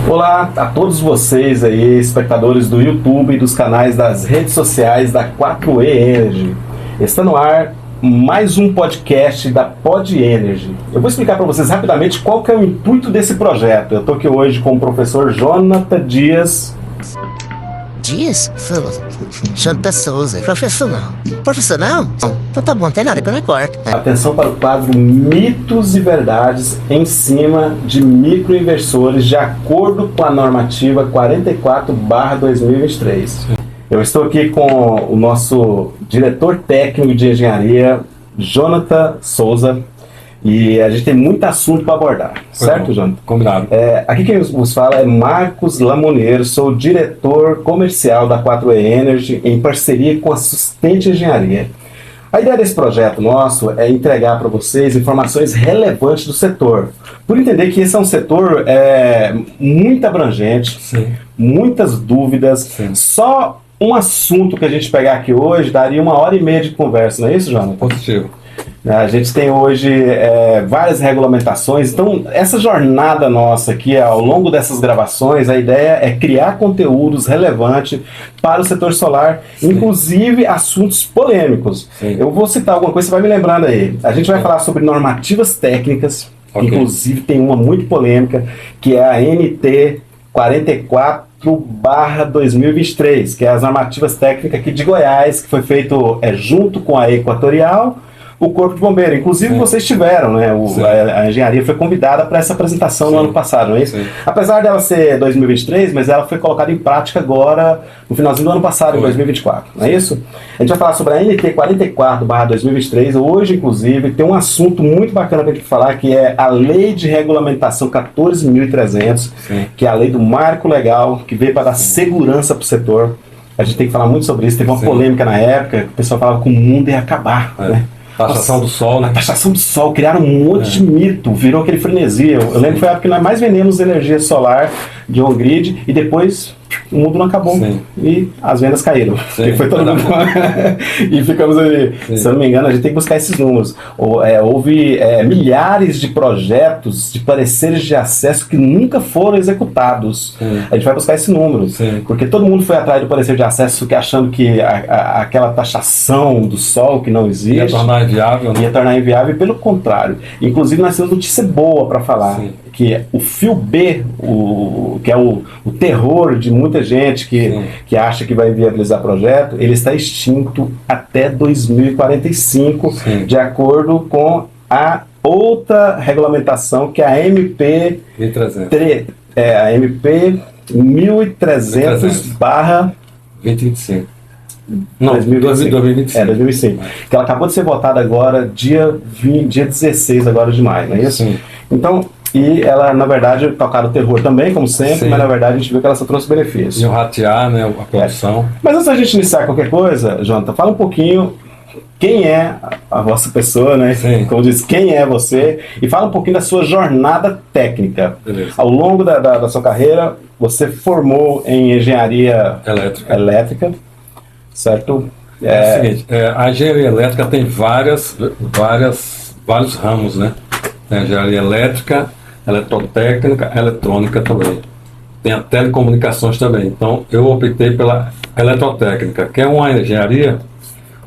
Olá a todos vocês aí, espectadores do YouTube e dos canais das redes sociais da 4E Energy. Está no ar mais um podcast da Pod Energy. Eu vou explicar para vocês rapidamente qual que é o intuito desse projeto. Eu estou aqui hoje com o professor Jonathan Dias. Dias? Jonathan Souza. Profissional. Profissional? Então tá bom, não tem nada que eu não importo. Atenção para o quadro Mitos e Verdades em cima de microinversores de acordo com a normativa 44/2023. Eu estou aqui com o nosso diretor técnico de engenharia, Jonathan Souza, e a gente tem muito assunto para abordar, certo, Jonathan? Combinado. Aqui quem nos fala é Marcos Lamoneiro, sou diretor comercial da 4E Energy em parceria com a Sustente Engenharia. A ideia desse projeto nosso é entregar para vocês informações relevantes do setor, por entender que esse é um setor muito abrangente, Sim. muitas dúvidas. Sim. Só um assunto que a gente pegar aqui hoje daria 1h30 de conversa, não é isso, Jonathan? positivo. A gente tem hoje várias regulamentações, então essa jornada nossa aqui, ao longo dessas gravações, a ideia é criar conteúdos relevantes para o setor solar, Sim. inclusive assuntos polêmicos. Sim. Eu vou citar alguma coisa, você vai me lembrando aí. A gente vai falar sobre normativas técnicas, Ok. inclusive tem uma muito polêmica, que é a NT 44/2023, que é as normativas técnicas aqui de Goiás, que foi feito junto com a Equatorial, o Corpo de Bombeiro. Inclusive Sim. vocês tiveram, né? Sim. A engenharia foi convidada para essa apresentação no Sim. ano passado, não é isso? Sim. Apesar dela ser 2023, mas ela foi colocada em prática agora, no finalzinho do ano passado, em Foi. 2024, não é isso? A gente vai falar sobre a NT 44/2023, hoje, inclusive, tem um assunto muito bacana para a gente falar, que é a Lei de Regulamentação 14.300, Sim. que é a lei do marco legal, que veio para dar segurança para o setor. A gente tem que falar muito sobre isso. Teve uma Sim. polêmica na época, que o pessoal falava que o mundo ia acabar, né? Taxação do sol, A né? taxação do sol, criaram um monte de mito, virou aquele frenesi. Eu lembro que foi a época que nós mais vendemos energia solar de on-grid e depois o mundo não acabou. Sim. E as vendas caíram. Sim, E foi todo mundo. E ficamos ali. Sim. Se eu não me engano, a gente tem que buscar esses números. Houve milhares de projetos, de pareceres de acesso que nunca foram executados. Sim. A gente vai buscar esse número. Sim. Porque todo mundo foi atrás do parecer de acesso, achando que aquela taxação do sol que não existe Ia tornar inviável, né? ia tornar inviável, e pelo contrário. Inclusive nós temos notícia boa para falar, Sim. que é o fio B, que é o terror de muita gente Sim. que acha que vai viabilizar projeto, ele está extinto até 2045, Sim. de acordo com a outra regulamentação, que é a MP, 1.300. a MP 1300/2025. 2025. Não, 2025. 2005. Que ela acabou de ser votada agora, dia 16 agora de maio, não é isso? Sim. Então, e ela, na verdade, tocaram o terror também, como sempre, Sim. mas na verdade a gente viu que ela só trouxe benefícios. Iam ratear, né, a produção. Mas antes da gente iniciar qualquer coisa, Jonathan, fala um pouquinho quem é a vossa pessoa, né? Sim. Como diz, quem é você, e fala um pouquinho da sua jornada técnica. Beleza. Ao longo da sua carreira, você formou em engenharia elétrica, certo? É o seguinte, a engenharia elétrica tem vários ramos, né? Tem a engenharia elétrica, eletrotécnica, eletrônica também. Tem a telecomunicações também. Então, eu optei pela eletrotécnica, que é uma engenharia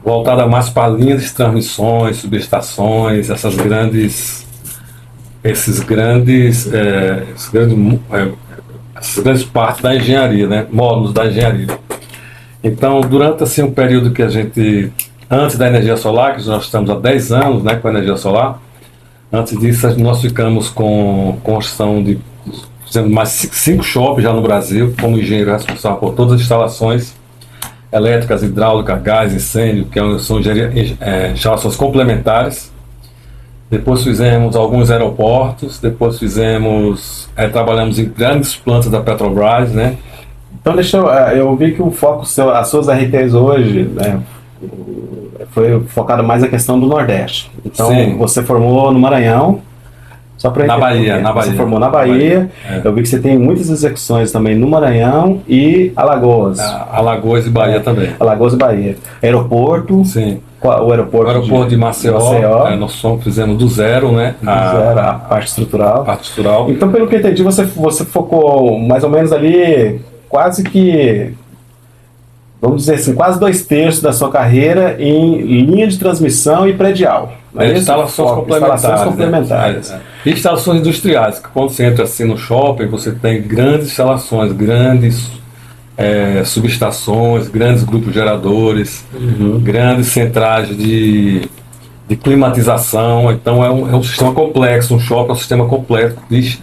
voltada mais para linhas de transmissões, subestações, essas grandes partes da engenharia, né? Módulos da engenharia. Então, durante assim, um período que a gente, antes da energia solar, que nós estamos há 10 anos, né, com a energia solar, antes disso nós ficamos com construção fizemos mais 5 shoppings já no Brasil, como engenheiro responsável por todas as instalações elétricas, hidráulicas, gás, incêndio, são instalações complementares. Depois fizemos alguns aeroportos, depois trabalhamos em grandes plantas da Petrobras, né? Então eu vi que o foco as suas RTs hoje, né, foi focado mais na questão do Nordeste. Então, Sim. você formou no Maranhão, só para Na Bahia. Você formou na Bahia. Eu vi que você tem muitas execuções também no Maranhão e Alagoas. Alagoas e Bahia também. Alagoas e Bahia. Aeroporto. Sim. O aeroporto de Maceió. Nós fizemos do zero, né? A parte estrutural. Então, pelo que eu entendi, você focou mais ou menos ali, quase que, vamos dizer assim, quase 2/3 da sua carreira em linha de transmissão e predial. Instalações complementares. Né? Instalações industriais, que quando você entra assim no shopping, você tem grandes instalações, grandes subestações, grandes grupos geradores, grandes centrais de climatização. Então é um sistema complexo, um shopping é um sistema completo de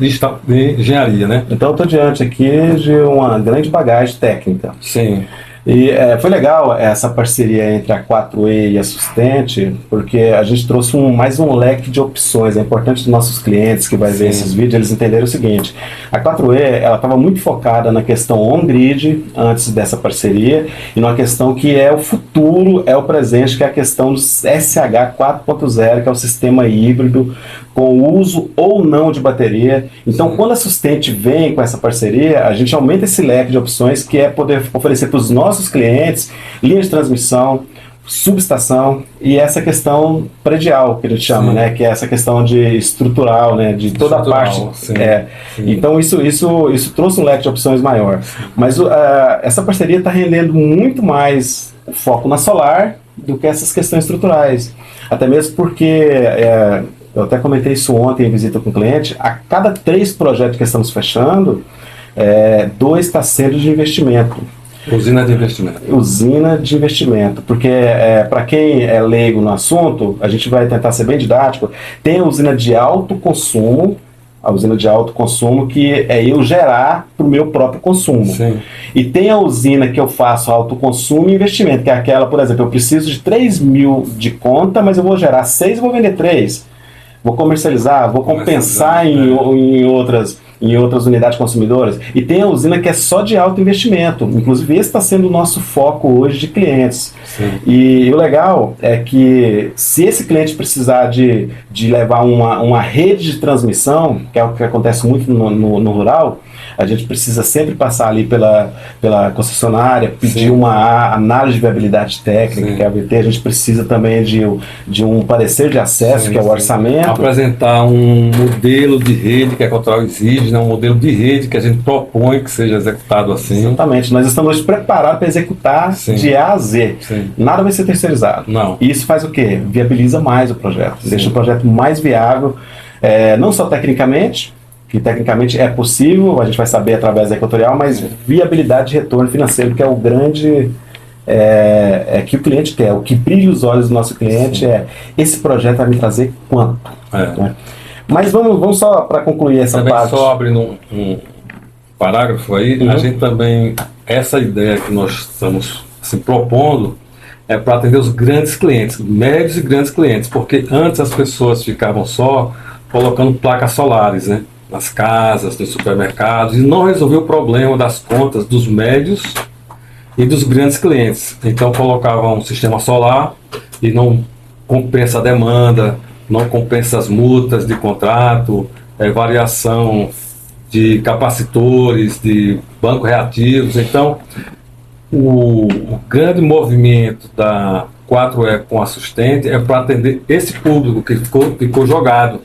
engenharia, né? Então eu estou diante aqui de uma grande bagagem técnica. Sim. E foi legal essa parceria entre a 4E e a Sustente, porque a gente trouxe mais um leque de opções. É importante os nossos clientes que vai ver esses vídeos, eles entenderem o seguinte: a 4E ela estava muito focada na questão on-grid antes dessa parceria, e numa questão que é o futuro, é o presente, que é a questão do SH 4.0, que é o sistema híbrido, com uso ou não de bateria. Então, quando a Sustente vem com essa parceria, a gente aumenta esse leque de opções, que é poder oferecer para os nossos clientes linha de transmissão, subestação e essa questão predial, que a gente chama, né, que é essa questão de estrutural, né, de toda a parte. Então, isso trouxe um leque de opções maior. Mas essa parceria está rendendo muito mais foco na solar do que essas questões estruturais. Até mesmo porque... eu até comentei isso ontem em visita com o cliente, a cada 3 projetos que estamos fechando, 2 está sendo de investimento. Usina de investimento, porque para quem é leigo no assunto, a gente vai tentar ser bem didático. Tem a usina de alto consumo, que é eu gerar para o meu próprio consumo. Sim. E tem a usina que eu faço alto consumo e investimento, que é aquela, por exemplo, eu preciso de 3.000 de conta, mas eu vou gerar 6 e vou vender 3. Vou comercializar, vou compensar em outras unidades consumidoras. E tem a usina que é só de alto investimento. Inclusive, esse está sendo o nosso foco hoje de clientes. E o legal é que, se esse cliente precisar de levar uma rede de transmissão, que é o que acontece muito no rural, a gente precisa sempre passar ali pela concessionária, pedir uma análise de viabilidade técnica, que é a VT. A gente precisa também de um parecer de acesso, que é o orçamento. Apresentar um modelo de rede que a Control exige, né? Um modelo de rede que a gente propõe que seja executado assim. Exatamente. Nós estamos preparados para executar de A a Z. Nada vai ser terceirizado. Não. E isso faz o quê? Viabiliza mais o projeto. Deixa o projeto mais viável, não só tecnicamente, que tecnicamente é possível, a gente vai saber através da Equatorial, mas viabilidade de retorno financeiro, que é o grande que o cliente quer. O que brilha os olhos do nosso cliente esse projeto vai me trazer quanto. Né? Mas vamos só para concluir essa também parte. Só abrindo um parágrafo aí, a gente também, essa ideia que nós estamos se propondo é para atender os grandes clientes, médios e grandes clientes, porque antes as pessoas ficavam só colocando placas solares, né? Nas casas, nos supermercados, e não resolveu o problema das contas dos médios e dos grandes clientes. Então colocavam um sistema solar e não compensa a demanda, não compensa as multas de contrato, variação de capacitores, de bancos reativos. Então o grande movimento da 4E com a Sustente é para atender esse público que ficou jogado.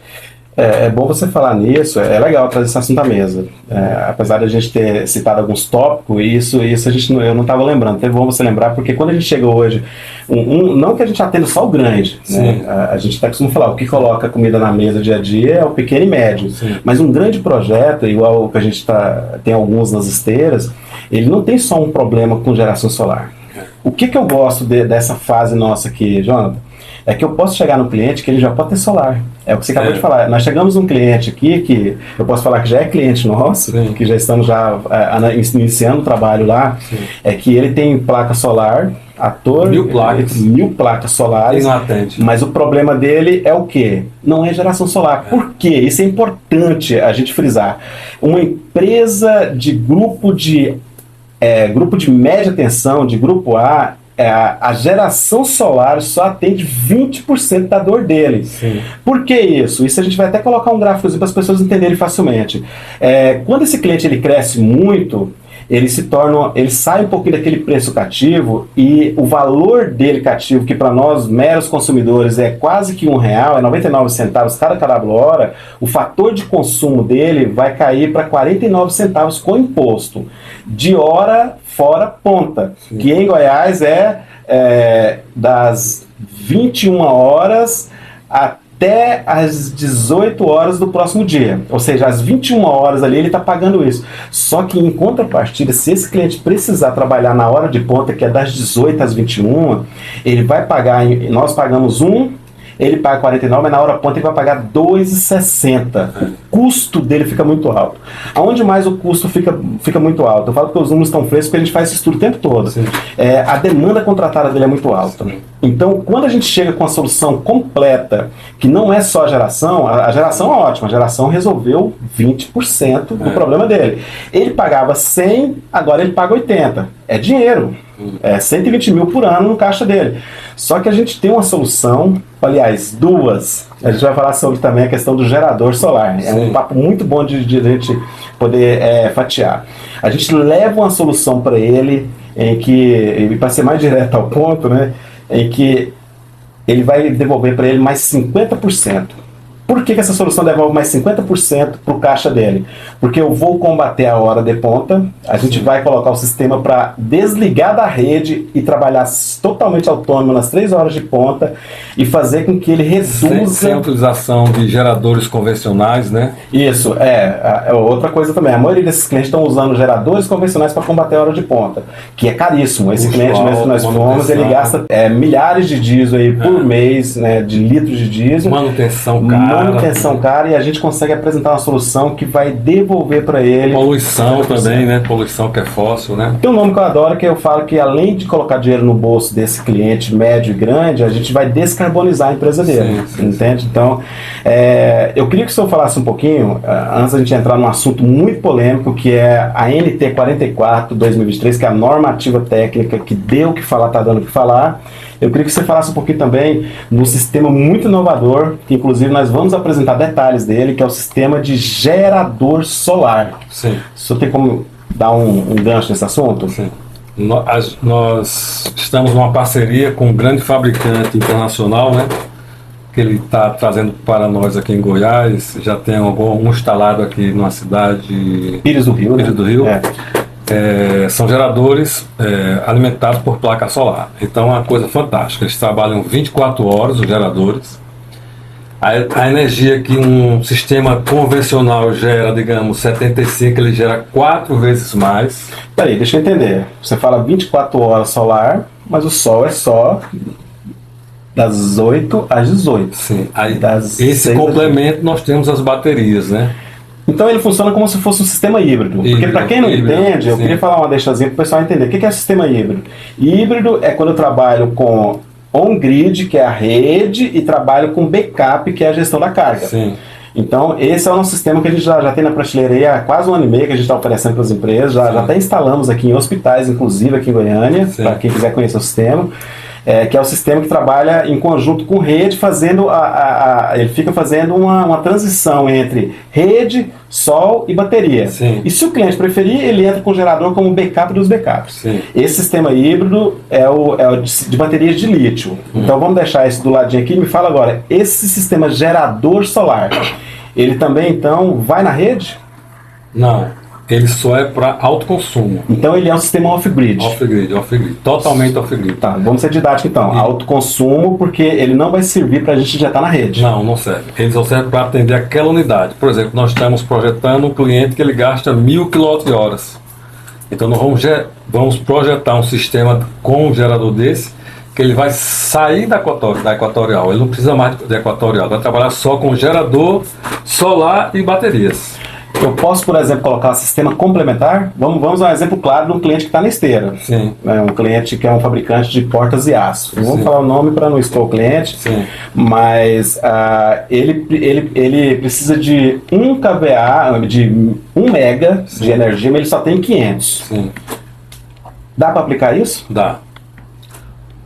É bom você falar nisso, é legal trazer esse assunto à mesa. Apesar de a gente ter citado alguns tópicos, isso eu não estava lembrando. É bom você lembrar, porque quando a gente chega hoje, não que a gente atenda só o grande, né? A gente até costuma falar, o que coloca comida na mesa dia a dia é o pequeno e médio. Mas um grande projeto, igual o que a gente tem alguns nas esteiras, ele não tem só um problema com geração solar. O que eu gosto dessa fase nossa aqui, Jonathan? É que eu posso chegar no cliente que ele já pode ter solar. É o que você acabou de falar. Nós chegamos num cliente aqui que eu posso falar que já é cliente nosso, que já estamos iniciando o trabalho lá, é que ele tem placa solar, 1.000 placas solares, mas o problema dele é o quê? Não é geração solar. Por quê? Isso é importante a gente frisar. Uma empresa de grupo de média tensão, de grupo A, a geração solar só atende 20% da dor dele. Por que isso? Isso a gente vai até colocar um gráfico para as pessoas entenderem facilmente. Quando esse cliente ele cresce muito, ele sai um pouquinho daquele preço cativo e o valor dele cativo, que para nós meros consumidores é quase que R$ 1, é 99 centavos cada kWh, o fator de consumo dele vai cair para 49 centavos com imposto, de hora fora ponta, que em Goiás é das 21 horas até as 18 horas do próximo dia. Ou seja, às 21 horas ali ele está pagando isso. Só que em contrapartida, se esse cliente precisar trabalhar na hora de ponta, que é das 18 às 21, ele vai pagar, nós pagamos ele paga 49, mas na hora ponta ele vai pagar 2,60. O custo dele fica muito alto. Aonde mais o custo fica muito alto? Eu falo que os números estão frescos porque a gente faz esse estudo o tempo todo. A demanda contratada dele é muito alta. Então, quando a gente chega com a solução completa, que não é só a geração é ótima, a geração resolveu 20% do problema dele. Ele pagava 100, agora ele paga 80. É dinheiro. 120 mil por ano no caixa dele. Só que a gente tem uma solução, aliás, duas. A gente vai falar sobre também a questão do gerador solar. É um papo muito bom de a gente poder fatiar. A gente leva uma solução para ele, em que, para ser mais direto ao ponto, né, em que ele vai devolver para ele mais 50%. Por que essa solução devolve mais 50% para o caixa dele? Porque eu vou combater a hora de ponta, a gente vai colocar o sistema para desligar da rede e trabalhar totalmente autônomo nas 3 horas de ponta e fazer com que ele reduza... Sem a utilização de geradores convencionais, né? Isso, outra coisa também. A maioria desses clientes estão usando geradores convencionais para combater a hora de ponta, que é caríssimo. Esse cliente mesmo que nós fomos, ele gasta milhares de diesel aí por mês, né, de litros de diesel. Manutenção cara, e a gente consegue apresentar uma solução que vai devolver para ele... Poluição também, né? Poluição que é fóssil, né? Tem um nome que eu adoro, que eu falo que além de colocar dinheiro no bolso desse cliente médio e grande, a gente vai descarbonizar a empresa dele, entende? Então, eu queria que o senhor falasse um pouquinho, antes da gente entrar num assunto muito polêmico, que é a NT 44/2023, que é a normativa técnica que deu o que falar, está dando o que falar. Eu queria que você falasse um pouquinho também no sistema muito inovador, que inclusive nós vamos apresentar detalhes dele, que é o sistema de gerador solar. Sim. O senhor tem como dar um gancho nesse assunto? Sim. Nós estamos numa parceria com um grande fabricante internacional, né? Que ele está trazendo para nós aqui em Goiás. Já tem um instalado aqui numa cidade... Pires do Rio. Pires do Rio. São geradores alimentados por placa solar. Então é uma coisa fantástica. Eles trabalham 24 horas, os geradores. A energia que um sistema convencional gera, digamos, 75, ele gera 4 vezes mais. Peraí, deixa eu entender. Você fala 24 horas solar, mas o sol é só das 8 às 18. Sim. Aí, esse complemento nós temos as baterias, né? Então ele funciona como se fosse um sistema híbrido. Porque para quem não entende, eu queria falar uma deixazinha para o pessoal entender. O que é sistema híbrido? Híbrido é quando eu trabalho com on-grid, que é a rede, e trabalho com backup, que é a gestão da carga. Sim. Então esse é o nosso sistema que a gente já tem na prateleira aí há quase 1 ano e meio que a gente está oferecendo para as empresas. Já até instalamos aqui em hospitais, inclusive aqui em Goiânia, para quem quiser conhecer o sistema. Que é o sistema que trabalha em conjunto com rede, fazendo ele fica fazendo uma transição entre rede, sol e bateria. Sim. E se o cliente preferir, ele entra com o gerador como backup dos backups. Sim. Esse sistema híbrido é o de baterias de lítio. Então vamos deixar isso do ladinho aqui e me fala agora, esse sistema gerador solar, ele também então vai na rede? Não. Ele só é para autoconsumo. Então ele é um sistema off-grid. Off-grid. Totalmente off-grid. Tá, vamos ser didáticos então. Autoconsumo, porque ele não vai servir para a gente injetar na rede. Não serve. Ele só serve para atender aquela unidade. Por exemplo, nós estamos projetando um cliente que ele gasta 1000 kWh. Então nós vamos projetar um sistema com um gerador desse, que ele vai sair da equatorial. Ele não precisa mais da equatorial. Vai trabalhar só com gerador, solar e baterias. Eu posso, por exemplo, colocar um sistema complementar? Vamos a um exemplo claro de um cliente que está na esteira. Sim. Um cliente que é um fabricante de portas e aço. Não vamos falar o nome para não expor o cliente. Sim. Mas ele precisa de 1 kVA, de 1 mega de energia, mas ele só tem 500. Sim. Dá para aplicar isso? Dá.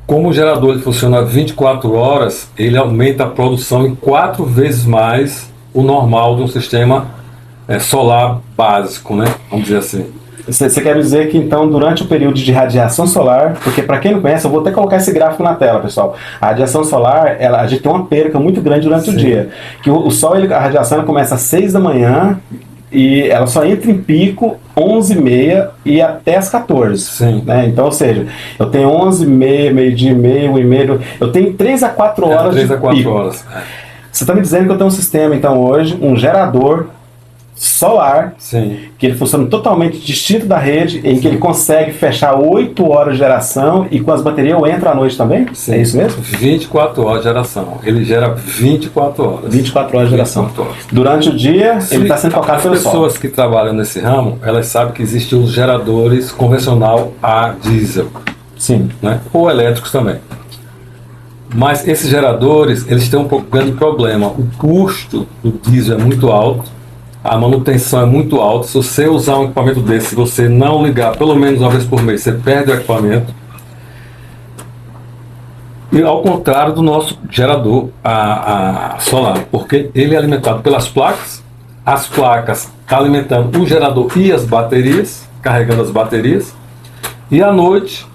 Como o gerador funciona 24 horas, ele aumenta a produção em 4 vezes mais o normal de um sistema solar básico, né? Vamos dizer assim. Você quer dizer que, então, durante o período de radiação solar, porque para quem não conhece, eu vou até colocar esse gráfico na tela, pessoal. A radiação solar, a gente tem uma perca muito grande durante o dia. Que o Sol, a radiação ela começa às 6 da manhã e ela só entra em pico 11h30 e até às 14. Sim. Né? Então, ou seja, eu tenho 11h30, meio-dia e meio, 1h30, eu tenho 3 a 4 horas 3 a 4 pico. horas. Você está me dizendo que eu tenho um sistema, então, hoje, um gerador solar, Sim. que ele funciona totalmente distinto da rede, em que ele consegue fechar 8 horas de geração e com as baterias eu entro à noite também? Sim. É isso mesmo? 24 horas de geração. Ele gera 24 horas. 24 horas de geração. 24 horas. Durante o dia, ele está sendo tocado pelo sol. As pessoas que trabalham nesse ramo, elas sabem que existem os geradores convencional a diesel, Sim. né? Ou elétricos também. Mas esses geradores, eles têm um grande problema. O custo do diesel é muito alto, a manutenção é muito alta. Se você usar um equipamento desse, se você não ligar pelo menos uma vez por mês, você perde o equipamento. E ao contrário do nosso gerador a solar, porque ele é alimentado pelas placas, as placas estão alimentando o gerador e as baterias, carregando as baterias, e à noite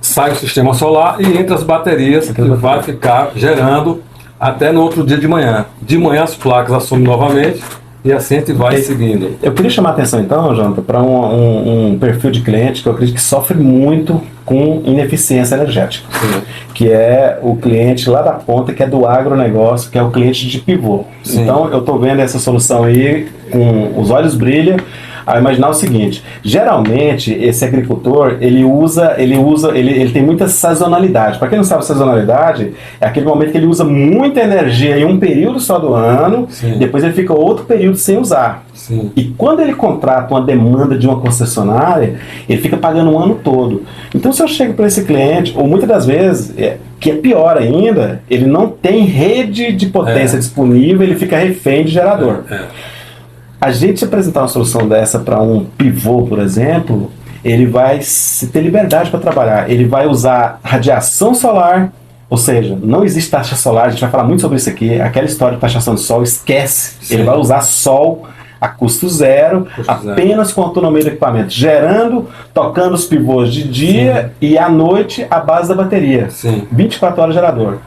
sai o sistema solar e entra as baterias que vai ficar gerando até no outro dia de manhã. De manhã as placas assumem novamente e assim a gente vai seguindo. Eu queria chamar a atenção então, Jonathan, para um perfil de cliente que eu acredito que sofre muito com ineficiência energética. Sim. Que é o cliente lá da ponta, que é do agronegócio, que é o cliente de pivô. Sim. Então eu estou vendo essa solução aí com os olhos brilham a imaginar o seguinte: geralmente esse agricultor ele tem muita sazonalidade. Para quem não sabe, sazonalidade é aquele momento que ele usa muita energia em um período só do ano. Sim. Depois ele fica outro período sem usar. Sim. E quando ele contrata uma demanda de uma concessionária, ele fica pagando o ano todo. Então, se eu chego para esse cliente, ou muitas das vezes, que é pior ainda, ele não tem rede de potência disponível, ele fica refém de gerador. A gente apresentar uma solução dessa para um pivô, por exemplo, ele vai ter liberdade para trabalhar. Ele vai usar radiação solar, ou seja, não existe taxa solar, a gente vai falar muito sobre isso aqui. Aquela história de taxação de sol, esquece. Sim. Ele vai usar sol a custo zero, apenas com a autonomia do equipamento, gerando, tocando os pivôs de dia e à noite a base da bateria. Sim. 24 horas gerador.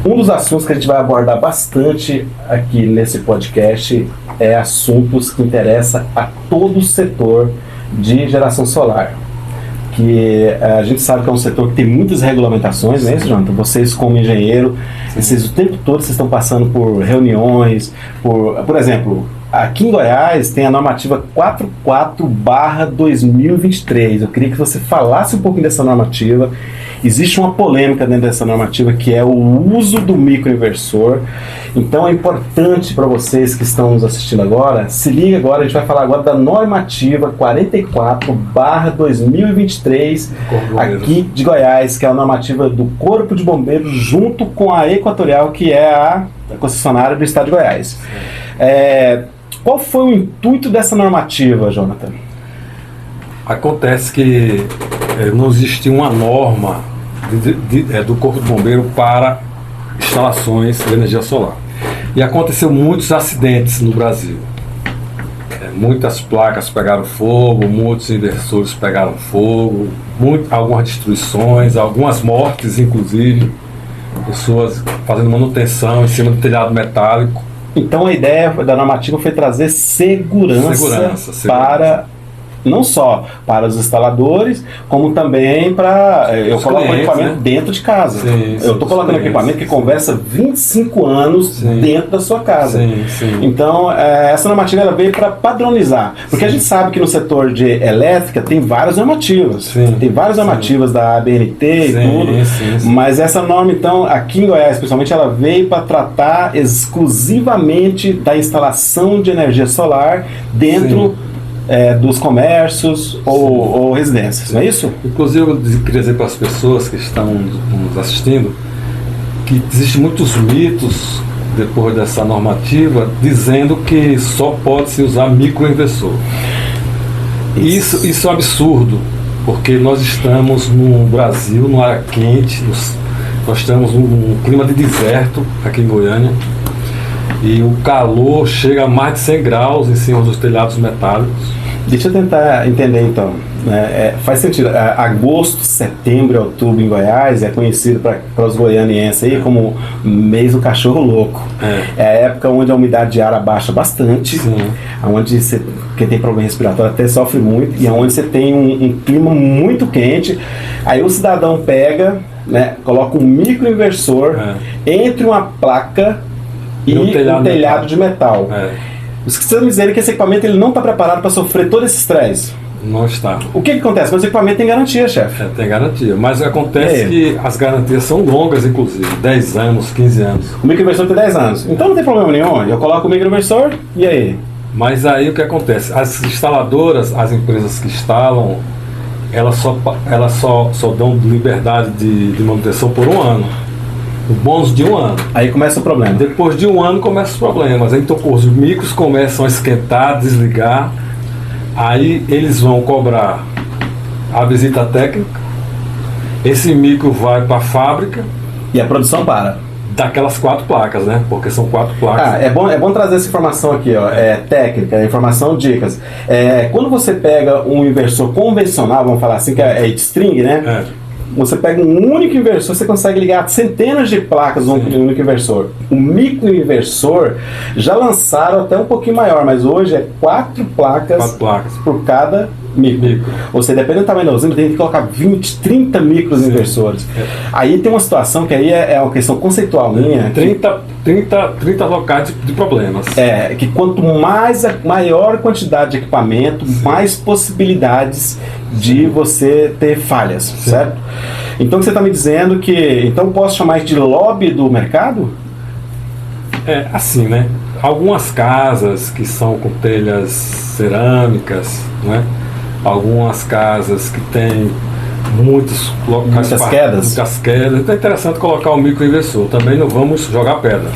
Um dos assuntos que a gente vai abordar bastante aqui nesse podcast é assuntos que interessam a todo o setor de geração solar. Que a gente sabe que é um setor que tem muitas regulamentações, não é isso, Jonathan? Vocês como engenheiro, vocês o tempo todo vocês estão passando por reuniões, por exemplo, aqui em Goiás tem a normativa 44/2023. Eu queria que você falasse um pouquinho dessa normativa. Existe uma polêmica dentro dessa normativa que é o uso do microinversor. Então é importante para vocês que estão nos assistindo agora, se liga agora, a gente vai falar agora da normativa 44/2023 aqui de Goiás, que é a normativa do Corpo de Bombeiros junto com a Equatorial, que é a concessionária do Estado de Goiás. Qual foi o intuito dessa normativa, Jonathan? Acontece que não existia uma norma do Corpo de Bombeiro para instalações de energia solar. E aconteceu muitos acidentes no Brasil. Muitas placas pegaram fogo, muitos inversores pegaram fogo, algumas destruições, algumas mortes, inclusive. Pessoas fazendo manutenção em cima do telhado metálico. Então a ideia da normativa foi trazer segurança. Para não só para os instaladores, como também para... Eu coloco o equipamento dentro de casa. Eu estou colocando um equipamento que conversa 25 anos dentro da sua casa. Então, essa normativa ela veio para padronizar. Porque a gente sabe que no setor de elétrica tem várias normativas. Tem várias normativas da ABNT e tudo. Mas essa norma, então, aqui em Goiás, principalmente, ela veio para tratar exclusivamente da instalação de energia solar dentro dos comércios ou residências, não é isso? Inclusive, eu queria dizer para as pessoas que estão nos assistindo que existem muitos mitos depois dessa normativa dizendo que só pode se usar microinversor. Isso é um absurdo, porque nós estamos no Brasil, numa área quente, nós estamos num clima de deserto aqui em Goiânia. e o calor chega a mais de 100 graus em cima dos telhados metálicos. Deixa eu tentar entender então. Faz sentido. Agosto, setembro e outubro em Goiás é conhecido para os goianienses aí como mês do cachorro louco. É a época onde a umidade de ar abaixa bastante, onde quem tem problema respiratório até sofre muito, e onde você tem um clima muito quente. Aí o cidadão pega, né, coloca um microinversor entre uma placa e um telhado de metal. Os que estão dizendo que esse equipamento ele não está preparado para sofrer todo esse estresse. Não está. O que acontece? Mas o equipamento tem garantia, chefe. Tem garantia. Mas acontece que as garantias são longas, inclusive. 10 anos, 15 anos. O microinversor tem 10 anos. Então não tem problema nenhum. Eu coloco o microinversor e aí? Mas aí o que acontece? As instaladoras, as empresas que instalam, elas só dão liberdade de manutenção por 1 ano. O bônus de 1 ano. Aí começa o problema. Depois de 1 ano começam os problemas. Então os micros começam a esquentar, desligar. Aí eles vão cobrar a visita técnica. Esse micro vai para a fábrica. E a produção para. Daquelas 4 placas, né? Porque são 4 placas. É bom trazer essa informação aqui, ó. Técnica, informação, dicas. Quando você pega um inversor convencional, vamos falar assim, que é string, né? Você pega um único inversor, você consegue ligar centenas de placas num único inversor. O microinversor já lançaram até um pouquinho maior, mas hoje é 4 placas por cada micro. Ou seja, dependendo do tamanho da usina, tem que colocar 20, 30 micros inversores. Aí tem uma situação que aí é uma questão conceitual minha. 30 locais de problemas. Que quanto maior quantidade de equipamento, mais possibilidades de você ter falhas, certo? Então você está me dizendo que então posso chamar isso de lobby do mercado? Assim, né? Algumas casas que são com telhas cerâmicas, né? Algumas casas que têm muitas quedas. Então é interessante colocar um microinversor. Também não vamos jogar pedra.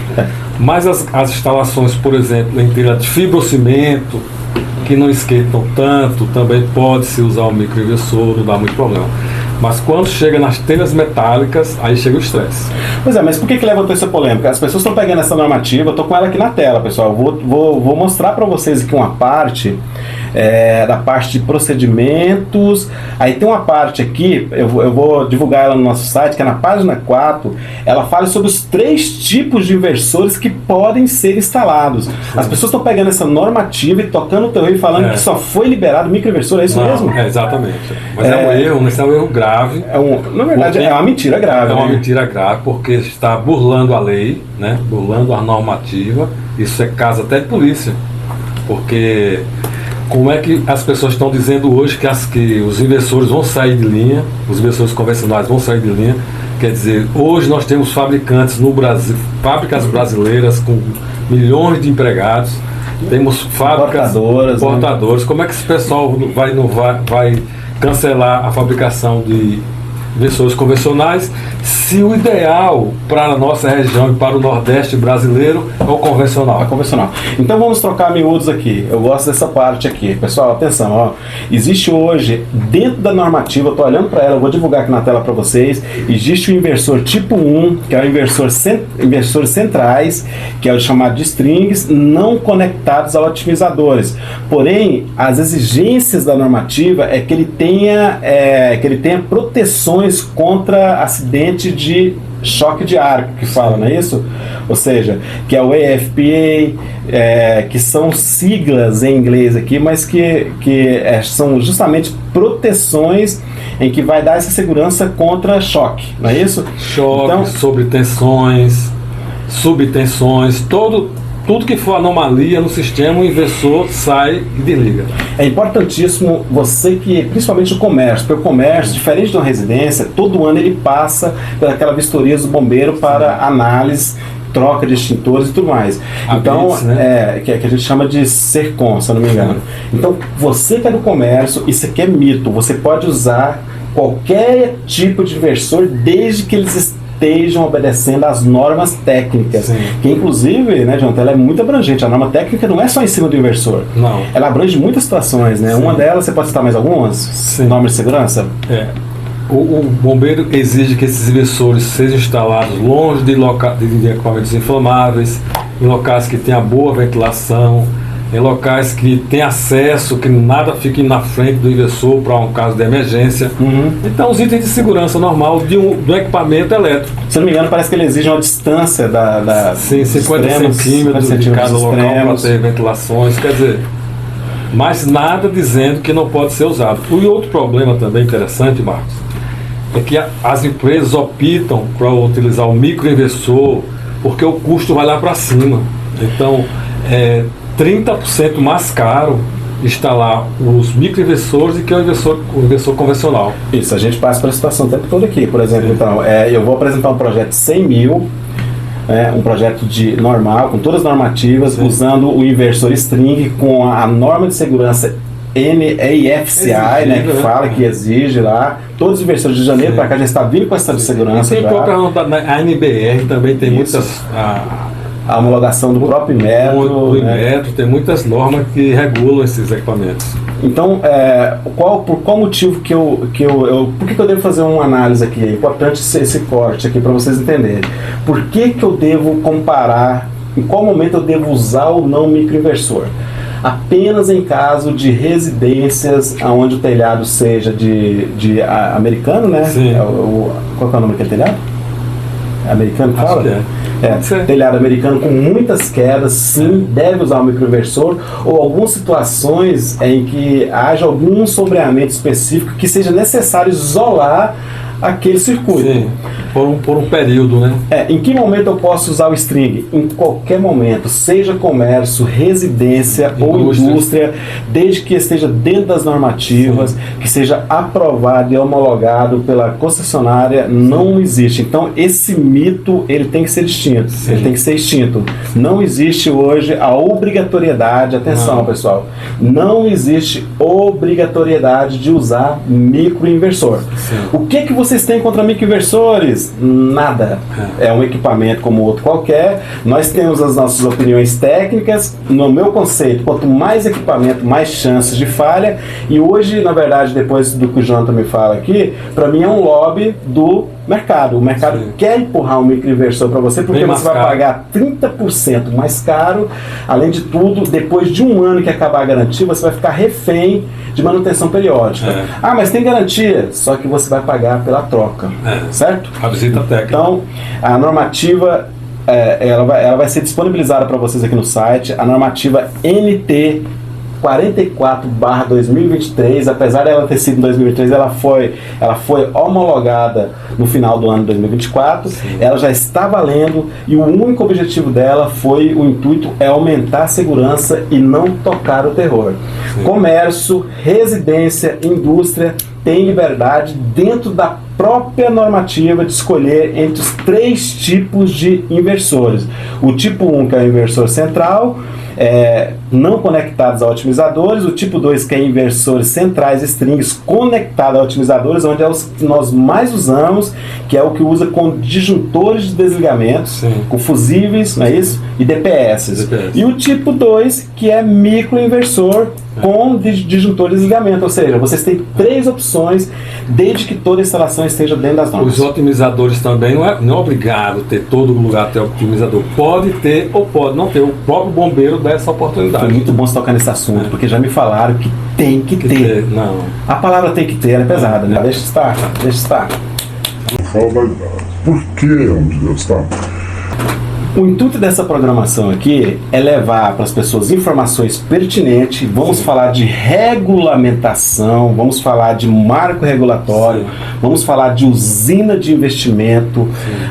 Mas as instalações, por exemplo, em telha de fibrocimento, que não esquentam tanto, também pode-se usar o microinversor, não dá muito problema. Mas quando chega nas telhas metálicas, aí chega o estresse. Pois é, mas por que levantou essa polêmica? As pessoas estão pegando essa normativa, eu estou com ela aqui na tela, pessoal. Vou mostrar para vocês aqui uma parte, da parte de procedimentos. Aí tem uma parte aqui, eu vou divulgar ela no nosso site, que é na página 4, ela fala sobre os 3 tipos de inversores que podem ser instalados. As pessoas estão pegando essa normativa e tocando o terror e falando que só foi liberado microinversor, é isso mesmo? Exatamente. Mas é um erro, mas é um erro grave. Na verdade, é uma mentira grave. É uma mentira grave, porque está burlando a lei, né? Burlando a normativa. Isso é caso até de polícia. Porque como é que as pessoas estão dizendo hoje que os inversores vão sair de linha, os inversores convencionais vão sair de linha? Quer dizer, hoje nós temos fabricantes no Brasil, fábricas brasileiras com milhões de empregados, temos fábricas portadoras. Né? Como é que esse pessoal vai cancelar a fabricação de inversores convencionais, se o ideal para a nossa região e para o Nordeste brasileiro é o convencional? É convencional. Então vamos trocar miúdos aqui. Eu gosto dessa parte aqui. Pessoal, atenção, ó. Existe hoje, dentro da normativa, eu estou olhando para ela, eu vou divulgar aqui na tela para vocês, existe o inversor tipo 1, que é o inversores centrais, que é o chamado de strings, não conectados a otimizadores. Porém, as exigências da normativa é que ele tenha proteções contra acidente de choque de arco, que fala, não é isso? Ou seja, que é o AFPA, que são siglas em inglês aqui, mas que são justamente proteções em que vai dar essa segurança contra choque, não é isso? Choque, então, sobretensões, subtensões, tudo que for anomalia no sistema, o inversor sai e desliga. É importantíssimo você que, principalmente o comércio, porque o comércio, diferente de uma residência, todo ano ele passa pelaquela vistoria do bombeiro para análise, troca de extintores e tudo mais. Então, que a gente chama de SERCOM, se eu não me engano. Então, você que é do comércio, isso aqui é mito, você pode usar qualquer tipo de inversor desde que eles estejam obedecendo às normas técnicas. Sim. Que inclusive, né, Jonathan, ela é muito abrangente. A norma técnica não é só em cima do inversor. Não. Ela abrange muitas situações, né? Sim. Uma delas, você pode citar mais algumas? Sim. Normas de segurança? O bombeiro exige que esses inversores sejam instalados longe de equipamentos inflamáveis, em locais que tenha boa ventilação, em locais que tem acesso, que nada fique na frente do inversor para um caso de emergência. Então, os itens de segurança normal do equipamento elétrico. Se não me engano, parece que ele exige uma distância Sim, 50 extremos, centímetros de cada local para ter ventilações, quer dizer, mas nada dizendo que não pode ser usado. E outro problema também interessante, Marcos, é que as empresas optam para utilizar o microinversor porque o custo vai lá para cima. Então, 30% mais caro instalar os microinversores do que o inversor convencional. Isso, a gente passa pela situação o tempo todo aqui. Por exemplo, então, eu vou apresentar um projeto de 100 mil, um projeto normal, com todas as normativas, usando o inversor string com a norma de segurança NEFCI, né, que fala, que exige lá. Todos os inversores de janeiro para cá já está vindo com essa de segurança. E tem a ANBR também tem muitas... A homologação do próprio metro. Metro, tem muitas normas que regulam esses equipamentos. Então, por qual motivo por que eu devo fazer uma análise aqui? É importante esse corte aqui para vocês entenderem. Por que eu devo comparar, em qual momento eu devo usar ou não microinversor? Apenas em caso de residências onde o telhado seja de americano, né? Sim. Qual é o nome daquele telhado? Americano que fala? Acho que é. Telhado americano com muitas quedas, sim, deve usar o microinversor, ou algumas situações em que haja algum sombreamento específico que seja necessário isolar aquele circuito. Sim, por um período, né? Em que momento eu posso usar o string? Em qualquer momento, seja comércio, residência ou indústria, desde que esteja dentro das normativas, que seja aprovado e homologado pela concessionária, não existe. Então, esse mito, ele tem que ser extinto. Ele tem que ser extinto. Não existe hoje a obrigatoriedade, atenção pessoal, não existe obrigatoriedade de usar microinversor. O que vocês têm contra microinversores? Nada. É um equipamento como outro qualquer. Nós temos as nossas opiniões técnicas. No meu conceito, quanto mais equipamento, mais chances de falha. E hoje, na verdade, depois do que o Jonathan me fala aqui, para mim é um lobby do mercado. O mercado quer empurrar um microinversor para você porque você vai pagar 30% mais caro. Além de tudo, depois de um ano que acabar a garantia, você vai ficar refém de manutenção periódica. Mas tem garantia, só que você vai pagar pela troca, certo? A visita técnica. Então, a normativa ela vai ser disponibilizada para vocês aqui no site. A normativa NT 44/2023, apesar dela ter sido em 2023, ela foi homologada no final do ano de 2024. Ela já está valendo e o único objetivo dela o intuito é aumentar a segurança e não tocar o terror. Comércio, residência, indústria tem liberdade dentro da própria normativa de escolher entre os 3 tipos de inversores. O tipo 1, que é o inversor central, não conectados a otimizadores. O tipo 2, que é inversores centrais strings conectados a otimizadores, onde é os que nós mais usamos, que é o que usa com disjuntores de desligamento, com fusíveis, não é isso? E DPS. E o tipo 2, que é microinversor com disjuntor de desligamento, ou seja, vocês têm 3 opções, desde que toda a instalação esteja dentro das normas. Os otimizadores também não é obrigado ter todo lugar ter otimizador. Pode ter ou pode não ter. O próprio bombeiro dá essa oportunidade. Foi muito bom você tocar nesse assunto, porque já me falaram que tem que ter. Não. A palavra tem que ter, ela é pesada, né? Deixa estar. Por que onde Deus está? O intuito dessa programação aqui é levar para as pessoas informações pertinentes. Vamos falar de regulamentação, vamos falar de marco regulatório, vamos falar de usina de investimento,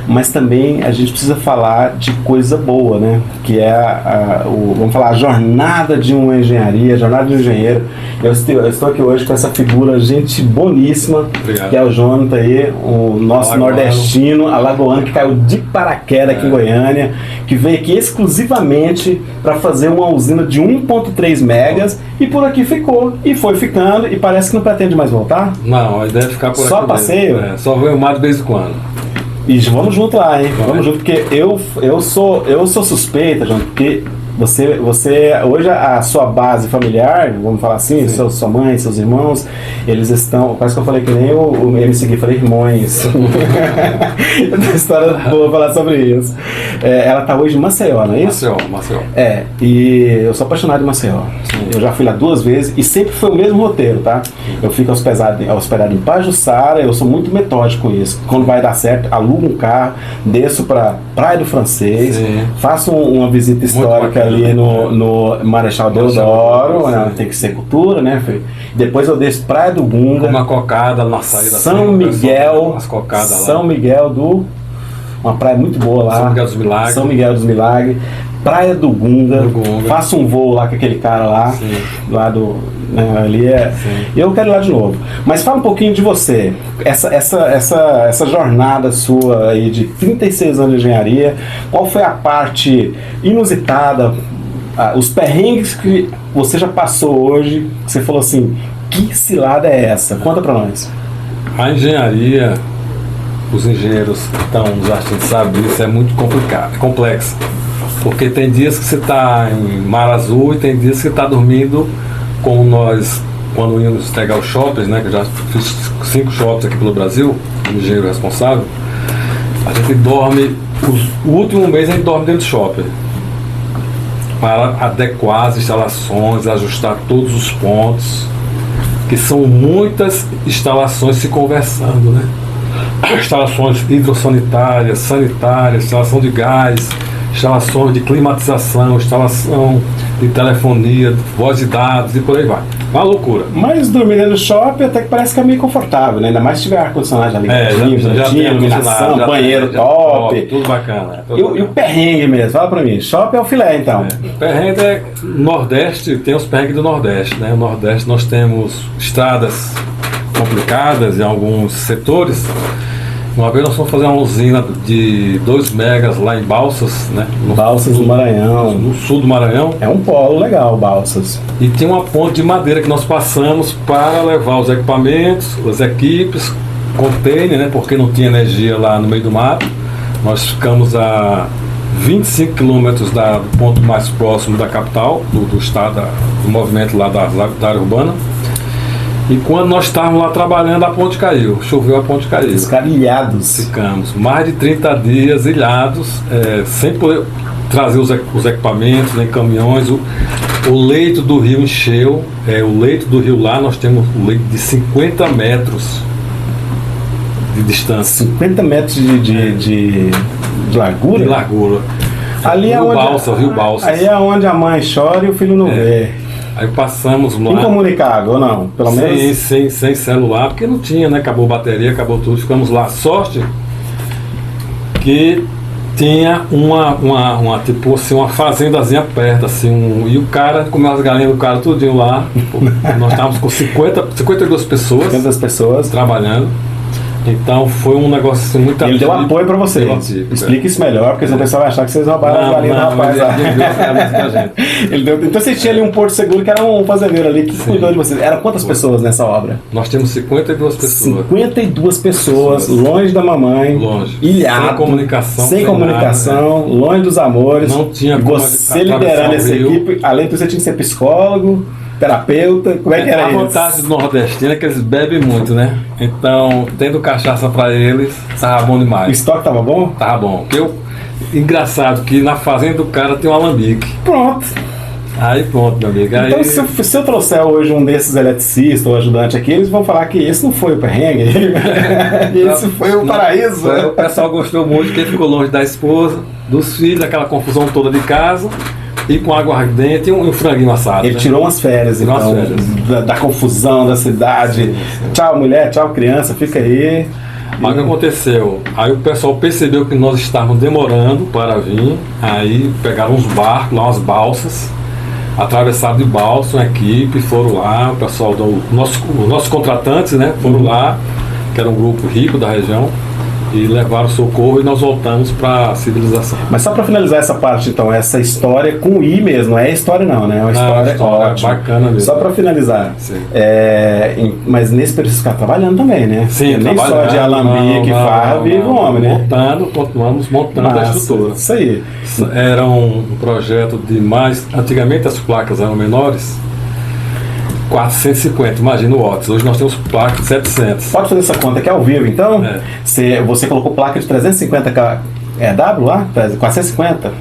mas também a gente precisa falar de coisa boa, né? Que é vamos falar a jornada de uma engenharia, a jornada de um engenheiro. Eu estou aqui hoje com essa figura, gente boníssima, que é o Jonathan aí, o nosso nordestino, alagoano, que caiu de paraquedas aqui em Goiânia, que veio aqui exclusivamente para fazer uma usina de 1.3 megas e por aqui ficou, e foi ficando, e parece que não pretende mais voltar. Não, a ideia é ficar por aqui. Só passeio? Só vou mar de vez em quando. E vamos junto lá, hein? Vamos junto, porque eu sou suspeita, João, porque Você hoje a sua base familiar, vamos falar assim, sua mãe, seus irmãos, eles estão, quase que eu falei que nem o MC Gui, falei irmãos. Tem história boa falar sobre isso. Ela tá hoje em Maceió, não é isso? Maceió. E eu sou apaixonado em Maceió. Eu já fui lá 2 vezes e sempre foi o mesmo roteiro, tá? Eu fico hospedado em Pajuçara, eu sou muito metódico com isso. Quando vai dar certo, alugo um carro, desço pra Praia do Francês, faço uma visita histórica ali no Marechal Deodoro, né? Tem que ser cultura, né, filho? Depois eu desço Praia do Gunga, uma cocada na saída São Miguel, São Miguel do... Uma praia muito boa lá. São Miguel dos Milagres. Praia do Gunga. Faço um voo lá com aquele cara lá. Lá do... Né, ali eu quero ir lá de novo. Mas fala um pouquinho de você. Essa jornada sua aí de 36 anos de engenharia. Qual foi a parte inusitada? Os perrengues que você já passou hoje. Que você falou assim, que cilada é essa? Conta pra nós. A engenharia... Os engenheiros que estão nos assistindo sabem isso, é muito complicado, é complexo. Porque tem dias que você está em Mar Azul e tem dias que você está dormindo, como nós, quando íamos pegar os shoppings, né, que eu já fiz 5 shoppings aqui pelo Brasil, como engenheiro responsável, a gente dorme, o último mês a gente dorme dentro do shopping, para adequar as instalações, ajustar todos os pontos, que são muitas instalações se conversando, né? Instalações hidrossanitárias, sanitárias, instalação de gás, instalações de climatização, instalação de telefonia, voz e dados e por aí vai. Uma loucura. Mas dormir dentro do shopping até que parece que é meio confortável, né? Ainda mais se tiver ar-condicionado ali, já tem iluminação, banheiro top. Tudo bacana. E o perrengue mesmo? Fala pra mim. Shopping é o filé, então. O perrengue é Nordeste, tem os perrengues do Nordeste, né? No Nordeste nós temos estradas complicadas em alguns setores. Uma vez nós fomos fazer uma usina de 2 megas lá em Balsas, né? Balsas do Maranhão. No sul do Maranhão. É um polo legal, Balsas. E tem uma ponte de madeira que nós passamos para levar os equipamentos, as equipes, container, né? Porque não tinha energia lá no meio do mato. Nós ficamos a 25 quilômetros do ponto mais próximo da capital, do estado, do movimento lá da área urbana. E quando nós estávamos lá trabalhando, a ponte caiu. Choveu, a ponte caiu. Ficaram ilhados. Ficamos mais de 30 dias ilhados, sem poder trazer os equipamentos, nem caminhões. O leito do rio encheu. O leito do rio lá, nós temos um leito de 50 metros de distância. 50 metros de largura? De largura. Ali é onde, Rio Balsas. Aí é onde a mãe chora e o filho não vê. Aí passamos lá. Incomunicável ou não? Pelo menos? Sem celular, porque não tinha, né? Acabou a bateria, acabou tudo. Ficamos lá. Sorte que tinha tipo assim, uma fazendazinha perto, assim, e o cara comeu as galinhas do cara tudinho lá. Nós estávamos com 52 pessoas. 52 pessoas trabalhando. Então foi um negócio assim, muito Ele deu apoio pra vocês. Explica isso melhor, porque senão o pessoal vai achar que vocês roubaram as galinhas do rapaz lá. Então vocês tinham ali um porto seguro que era um fazendeiro ali que cuidou de vocês. Eram quantas pessoas nessa obra? Nós temos 52 pessoas. 52 pessoas, longe da mamãe, ilhado, sem comunicação, longe dos amores. Não tinha como você liderando essa equipe, além de você tinha que ser psicólogo, terapeuta, como é que era isso? A vantagem do nordestino é que eles bebem muito, né? Então, tendo cachaça pra eles, tava bom demais. O estoque tava bom? Tava bom. Engraçado que na fazenda do cara tem um alambique. Pronto. Aí pronto, meu amigo. Então, aí... se eu trouxer hoje um desses eletricistas ou ajudante aqui, eles vão falar que esse não foi o perrengue, esse foi o paraíso. O pessoal gostou muito, porque ficou longe da esposa, dos filhos, aquela confusão toda de casa. E com água ardente e um franguinho assado. Ele tirou umas férias, então, da confusão da cidade. Sim. Tchau, mulher, tchau, criança, fica aí. Mas o que aconteceu? Aí o pessoal percebeu que nós estávamos demorando para vir. Aí pegaram uns barcos, lá umas balsas, atravessaram de balsa, uma equipe, foram lá. O pessoal, os nossos contratantes, né, foram lá, que era um grupo rico da região. e levaram socorro e nós voltamos para a civilização. Mas só para finalizar essa parte, então, essa história com I mesmo, não é história não, né? É uma história ótima. Bacana mesmo. Só para finalizar, mas nesse período você ficar trabalhando também, né? Sim, nem só de alambique e farra vive o homem, né? Continuamos montando a estrutura. Isso aí. Era um projeto de mais... Antigamente as placas eram menores, 450, imagina o watts. Hoje nós temos placa de 700. Pode fazer essa conta aqui ao vivo, então? Você colocou placa de 350 W lá? 450?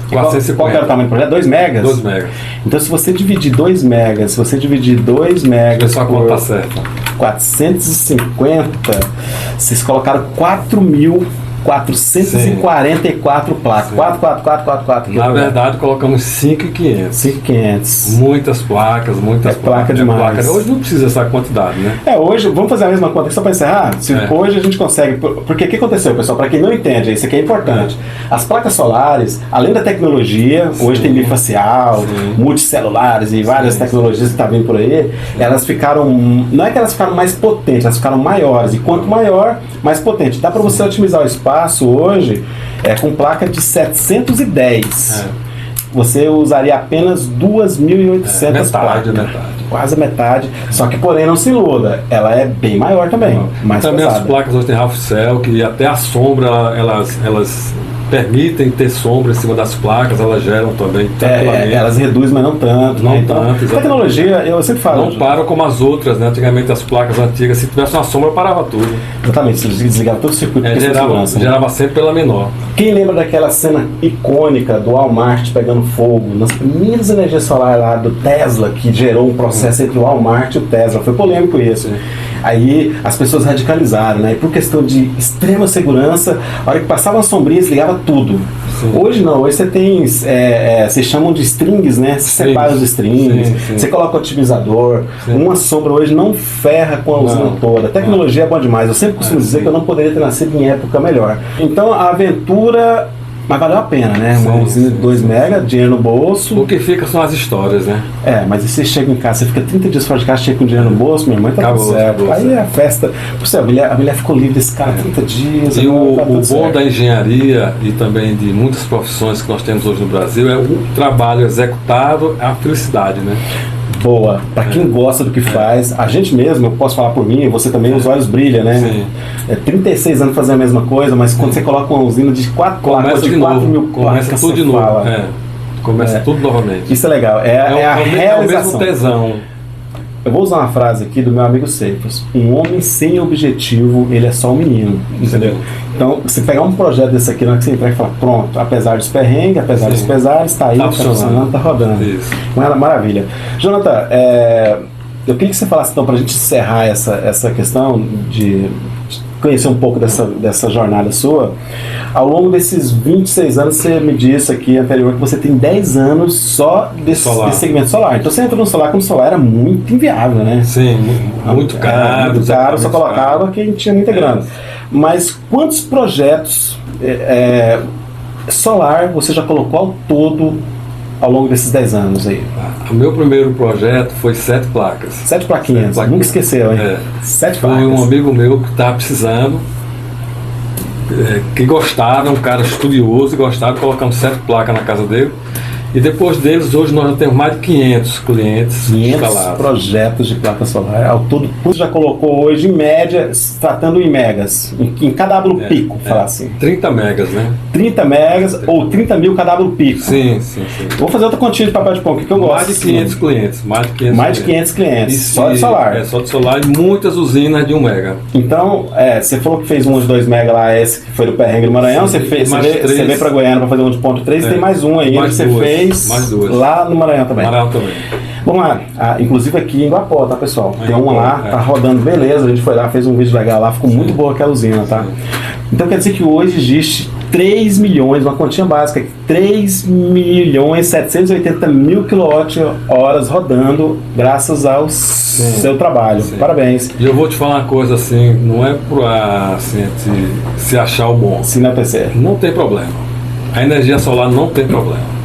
450. Qual que era o tamanho do projeto? 2 megas? 2 megas. Então se você dividir 2 megas, Só por conta certa. 450, vocês colocaram 4.444 placas. 4. Na verdade, colocamos 5.500. 5.500. Muitas placas, placa demais. Hoje não precisa essa quantidade, né? Hoje, vamos fazer a mesma conta aqui só para encerrar? Hoje a gente consegue... Porque o que aconteceu, pessoal? Para quem não entende, isso aqui é importante. As placas solares, além da tecnologia, hoje tem bifacial, multicelulares e várias tecnologias que estão vindo por aí, elas ficaram... Não é que elas ficaram mais potentes, elas ficaram maiores. E quanto maior, mais potente. Dá para você otimizar o espaço hoje com placa de 710. Você usaria apenas 2.800 placas. Quase a metade. Só que, porém, não se iluda. Ela é bem maior também. Mais também pesada. as placas hoje tem Half Cell, que até a sombra, elas permitem ter sombra em cima das placas, elas geram também tranquilamente. Elas reduzem, mas não tanto. Não né? Então, tanto, tecnologia, eu sempre falo. Não param como as outras, né? Antigamente as placas antigas, se tivesse uma sombra, parava tudo. Exatamente, você desligava todo o circuito de segurança. Gerava sempre pela menor. Quem lembra daquela cena icônica do Walmart pegando fogo, nas primeiras energias solares lá do Tesla, que gerou um processo entre o Walmart e o Tesla? Foi polêmico isso. Aí as pessoas radicalizaram, né? E por questão de extrema segurança, a hora que passava uma sombrinha, desligava tudo. Hoje não, hoje você tem, vocês chamam de strings, né? Você separa os strings, você coloca o otimizador. Uma sombra hoje não ferra com a usina toda. A tecnologia é boa demais. Eu sempre costumo dizer que eu não poderia ter nascido em época melhor. Então a aventura... Mas valeu a pena, né? Uma usina de 2 mega, dinheiro no bolso. O que fica são as histórias, né? Mas e você chega em casa, você fica 30 dias fora de casa, chega com dinheiro no bolso, minha mãe tá tudo certo. Aí é a festa. Por a mulher ficou livre desse cara 30 dias. E o bom da engenharia e também de muitas profissões que nós temos hoje no Brasil é o trabalho executado, a felicidade, né? Boa, para quem gosta do que faz, a gente mesmo, eu posso falar por mim, você também, os olhos brilham, né? 36 anos fazendo a mesma coisa, mas quando você coloca uma usina de 4 placas, de 4.000 começa placas, tudo de novo. Começa tudo novamente. Isso é legal, a realização. É o mesmo tesão. Eu vou usar uma frase aqui do meu amigo Ceifas: um homem sem objetivo, ele é só um menino, entendeu? Então, você pegar um projeto desse aqui, na hora que você entrega e falar, pronto, apesar dos perrengues, apesar dos pesares, está aí, está funcionando, está rodando. Isso. Maravilha. Jonathan, eu queria que você falasse então, para a gente encerrar essa questão de conhecer um pouco dessa jornada sua. Ao longo desses 26 anos, você me disse aqui anterior que você tem 10 anos só desse segmento solar. Então você entrou no solar quando o solar era muito inviável, né? Sim, muito caro. Muito caro, só colocava quem tinha muita grana. Mas quantos projetos solar você já colocou ao todo ao longo desses 10 anos aí? O meu primeiro projeto foi 7 placas. 7 plaquinhas, nunca esqueceu, hein? 7 placas. Foi um amigo meu que estava precisando, que gostava, um cara estudioso e gostava, colocamos 7 placas na casa dele. E depois deles, hoje nós já temos mais de 500 clientes 500 instalados. Projetos de placa solar. Ao todo, você já colocou hoje, em média, tratando em megas, em kW pico, falar assim. 30 megas, né? 30 megas ou 30 mil kW pico. Sim. Vou fazer outra continha de papel de pão, que eu gosto. Mais de 500 clientes. Mais de 500 clientes, só de solar. Só de solar e muitas usinas de 1 mega. Então, você falou que fez um de 2 mega lá, esse que foi do Perrengue do Maranhão, você veio para Goiânia para fazer um de 1.3 e tem mais um aí que você fez lá no Maranhão também. Vamos lá, inclusive aqui em Guapó, tá, pessoal? Tem uma lá, tá rodando, beleza, a gente foi lá, fez um vídeo legal lá, ficou muito boa aquela usina, tá? Então quer dizer que hoje existe 3 milhões, uma continha básica, 3.780.000 kWh rodando graças ao seu trabalho. Parabéns. E eu vou te falar uma coisa assim, não é pra se achar o bom. Se não é PC. Não tem problema. A energia solar não tem problema.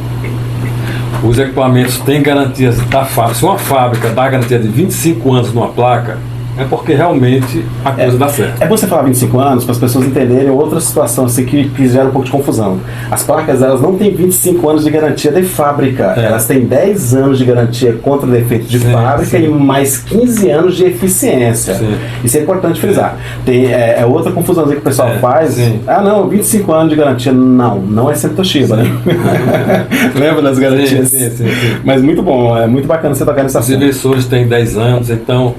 Os equipamentos têm garantias da fábrica. Se uma fábrica dá garantia de 25 anos numa placa, é porque realmente a coisa dá certo. É bom você falar 25 anos para as pessoas entenderem outra situação assim, que gera um pouco de confusão. As placas, elas não têm 25 anos de garantia de fábrica, elas têm 10 anos de garantia contra defeito de fábrica e mais 15 anos de eficiência. Sim. Isso é importante frisar. Tem outra confusãozinha que o pessoal faz. Ah, não, 25 anos de garantia. Não é sempre Toshiba, né? Lembra das garantias? Sim. Mas muito bom, é muito bacana você tocar nessa Os inversores têm 10 anos, então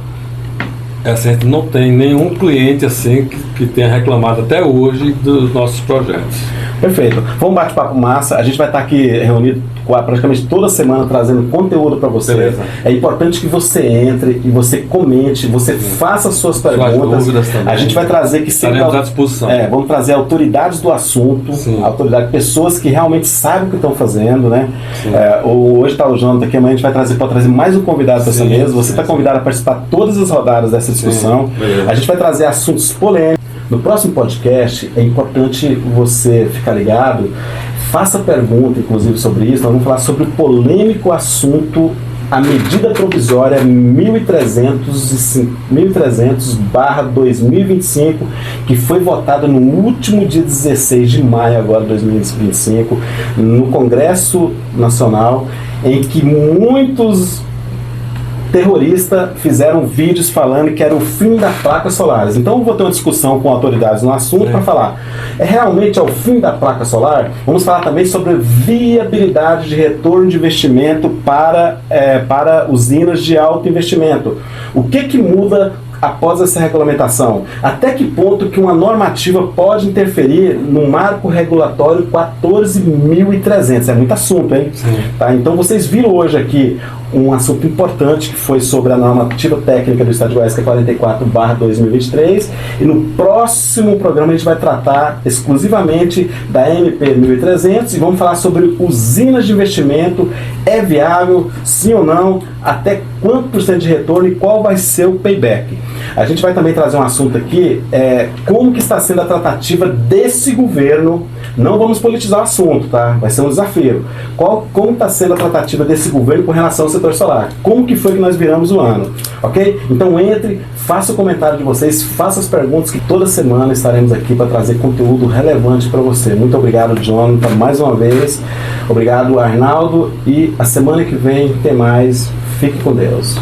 a gente não tem nenhum cliente assim que tenha reclamado até hoje dos nossos projetos. Perfeito. Foi um bate-papo massa. A gente vai estar aqui reunido praticamente toda semana trazendo conteúdo para você. Beleza. É importante que você entre e você comente, você faça suas perguntas. Dúvidas também. A gente vai trazer que sempre estaremos à disposição. Vamos trazer autoridades do assunto, pessoas que realmente sabem o que estão fazendo, né? Hoje está o Jonathan aqui, amanhã a gente pode trazer mais um convidado para essa mesa. Você está convidado a participar de todas as rodadas dessa discussão. A gente vai trazer assuntos polêmicos. No próximo podcast, é importante você ficar ligado, faça pergunta, inclusive, sobre isso. Nós vamos falar sobre o polêmico assunto, a medida provisória 1300/2025, que foi votada no último dia 16 de maio agora de 2025, no Congresso Nacional, em que muitos terroristas fizeram vídeos falando que era o fim das placas solares. Então eu vou ter uma discussão com autoridades no assunto para falar, realmente é o fim da placa solar? Vamos falar também sobre viabilidade de retorno de investimento para usinas de alto investimento. O que muda após essa regulamentação? Até que ponto que uma normativa pode interferir no marco regulatório 14.300? É muito assunto, hein? Tá? Então vocês viram hoje aqui um assunto importante que foi sobre a normativa técnica do Estado de Goiás, que é 44/2023, e no próximo programa a gente vai tratar exclusivamente da MP 1300 e vamos falar sobre usinas de investimento, é viável, sim ou não, até quanto por cento de retorno e qual vai ser o payback. A gente vai também trazer um assunto aqui, como que está sendo a tratativa desse governo. Não vamos politizar o assunto, tá? Vai ser um desafio. Como está sendo a tratativa desse governo com relação ao setor solar? Como que foi que nós viramos o ano? Ok? Então entre, faça o comentário de vocês, faça as perguntas, que toda semana estaremos aqui para trazer conteúdo relevante para você. Muito obrigado, Jonathan, mais uma vez. Obrigado, Arnaldo. E a semana que vem tem mais. Fique com Deus.